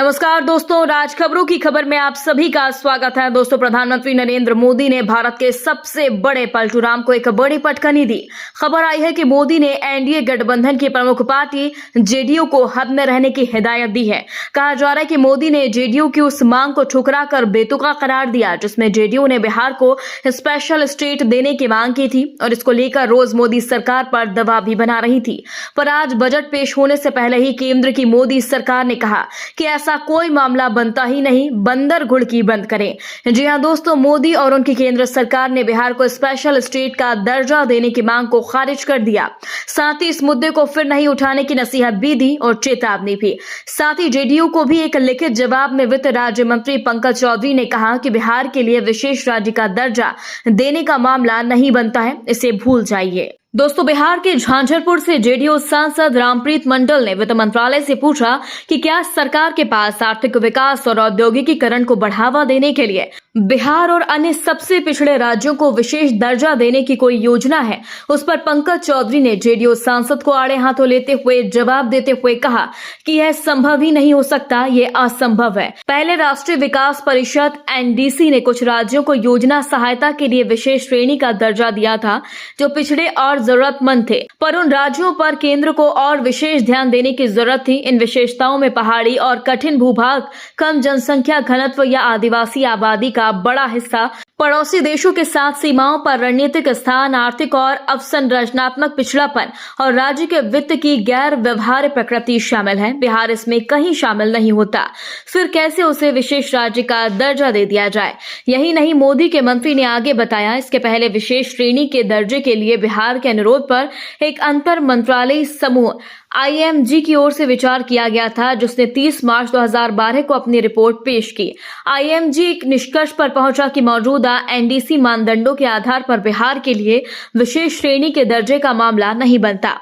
नमस्कार दोस्तों, राज खबरों की खबर में आप सभी का स्वागत है। दोस्तों, प्रधानमंत्री नरेंद्र मोदी ने भारत के सबसे बड़े पलटूराम को एक बड़ी पटखनी दी। खबर आई है कि मोदी ने एनडीए गठबंधन की प्रमुख पार्टी जेडीयू को हद में रहने की हिदायत दी है। कहा जा रहा है कि मोदी ने जेडीयू की उस मांग को ठुकराकर बेतुका करार दिया जिसमें जेडीयू ने बिहार को स्पेशल स्टेट देने की मांग की थी और इसको लेकर रोज मोदी सरकार पर दबाव भी बना रही थी। पर आज बजट पेश होने से पहले ही केंद्र की मोदी सरकार ने कहा कि ऐसा कोई मामला बनता ही नहीं, बंदर घुड़की बंद करें। जी हां दोस्तों, मोदी और उनकी केंद्र सरकार ने बिहार को स्पेशल स्टेट का दर्जा देने की मांग को खारिज कर दिया। साथ ही इस मुद्दे को फिर नहीं उठाने की नसीहत भी दी और चेतावनी भी। साथ ही जेडीयू को भी एक लिखित जवाब में वित्त राज्य मंत्री पंकज चौधरी ने कहा कि बिहार के लिए विशेष राज्य का दर्जा देने का मामला नहीं बनता है, इसे भूल जाइए। दोस्तों, बिहार के झांझरपुर से जेडीयू सांसद रामप्रीत मंडल ने वित्त मंत्रालय से पूछा कि क्या सरकार के पास आर्थिक विकास और औद्योगिकीकरण को बढ़ावा देने के लिए बिहार और अन्य सबसे पिछड़े राज्यों को विशेष दर्जा देने की कोई योजना है। उस पर पंकज चौधरी ने जेडीयू सांसद को आड़े हाथों लेते हुए जवाब देते हुए कहा कि यह संभव ही नहीं हो सकता, यह असंभव है। पहले राष्ट्रीय विकास परिषद एनडीसी ने कुछ राज्यों को योजना सहायता के लिए विशेष श्रेणी का दर्जा दिया था जो पिछड़े और जरूरतमंद थे, पर उन राज्यों पर केंद्र को और विशेष ध्यान देने की जरूरत थी। इन विशेषताओं में पहाड़ी और कठिन भूभाग, कम जनसंख्या घनत्व या आदिवासी आबादी का बड़ा हिस्सा, पड़ोसी देशों के साथ सीमाओं पर रणनीतिक स्थान, आर्थिक और अवसंरचनात्मक पिछड़ापन और राज्य के वित्त की गैर व्यवहार्य प्रकृति शामिल है। बिहार इसमें कहीं शामिल नहीं होता, फिर कैसे उसे विशेष राज्य का दर्जा दे दिया जाए। यही नहीं, मोदी के मंत्री ने आगे बताया, इसके पहले विशेष श्रेणी के दर्जे के लिए बिहार के अनुरोध पर एक अंतर मंत्रालयी समूह आईएमजी की ओर से विचार किया गया था जिसने 30 मार्च 2012 को अपनी रिपोर्ट पेश की। आईएमजी एक निष्कर्ष पर पहुंचा कि मौजूदा एनडीसी मानदंडों के आधार पर बिहार के लिए विशेष श्रेणी के दर्जे का मामला नहीं बनता।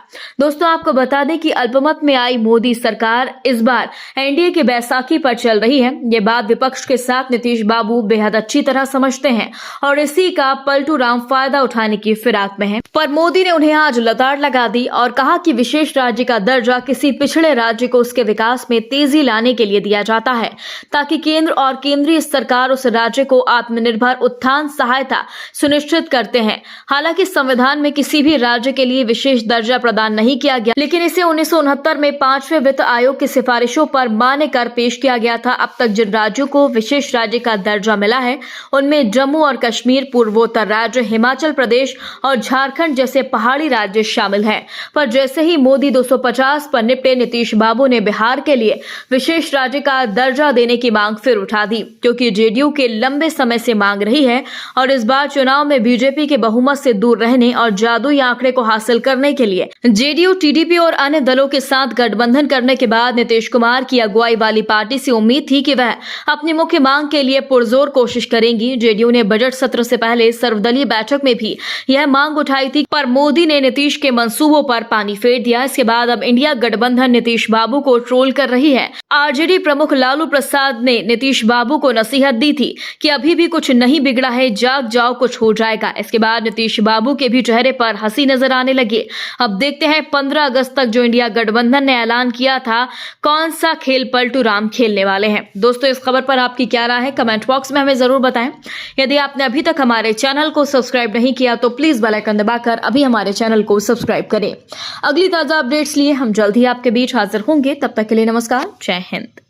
दोस्तों, आपको बता दें कि अल्पमत में आई मोदी सरकार इस बार एनडीए की बैसाखी पर चल रही है। ये बात विपक्ष के साथ नीतीश बाबू बेहद अच्छी तरह समझते हैं और इसी का पलटूराम फायदा उठाने की फिराक में है। पर मोदी ने उन्हें आज लताड़ लगा दी और कहा कि विशेष राज्य का दर्जा किसी पिछड़े राज्य को उसके विकास में तेजी लाने के लिए दिया जाता है ताकि केंद्र और केंद्रीय सरकार उस राज्य को आत्मनिर्भर उत्थान सहायता सुनिश्चित करते हैं। हालांकि संविधान में किसी भी राज्य के लिए विशेष दर्जा प्रदान नहीं किया गया, लेकिन इसे 1969 में 5वें वित्त आयोग की सिफारिशों पर मान्य कर पेश किया गया था। अब तक जिन राज्यों को विशेष राज्य का दर्जा मिला है उनमें जम्मू और कश्मीर, पूर्वोत्तर राज्य, हिमाचल प्रदेश और झारखंड जैसे पहाड़ी राज्य शामिल हैं। पर जैसे ही मोदी 250 पर निपटे, नीतीश बाबू ने बिहार के लिए विशेष राज्य का दर्जा देने की मांग फिर उठा दी, क्योंकि जेडीयू के लंबे समय से मांग रही है और इस बार चुनाव में बीजेपी के बहुमत से दूर रहने और जादुई आंकड़े को हासिल करने के लिए जेडीयू, टीडीपी और अन्य दलों के साथ गठबंधन करने के बाद नीतीश कुमार की अगुवाई वाली पार्टी से उम्मीद थी कि वह अपनी मुख्य मांग के लिए पुरजोर कोशिश करेंगी। जेडीयू ने बजट सत्र से पहले सर्वदलीय बैठक में भी यह मांग उठाई थी, पर मोदी ने नीतीश के मंसूबों पर पानी फेर दिया। इसके बाद अब इंडिया गठबंधन नीतीश बाबू को ट्रोल कर रही है। आरजेडी प्रमुख लालू प्रसाद ने नीतीश बाबू को नसीहत दी थी कि अभी भी कुछ नहीं बिगड़ा है, जाग जाओ, कुछ हो जाएगा। इसके बाद नीतीश बाबू के भी चेहरे पर हंसी नजर आने लगी। अब देखते हैं 15 अगस्त तक जो इंडिया गठबंधन ने ऐलान किया था, कौन सा खेल पलटूराम खेलने वाले हैं। दोस्तों, इस खबर पर आपकी क्या राय है, कमेंट बॉक्स में हमें जरूर बताएं। यदि आपने अभी तक हमारे चैनल को सब्सक्राइब नहीं किया तो प्लीज बेल आइकन दबाकर अभी हमारे चैनल को सब्सक्राइब करें। अगली ताजा अपडेट्स लिए हम जल्द ही आपके बीच हाजिर होंगे। तब तक के लिए नमस्कार, जय हिंद।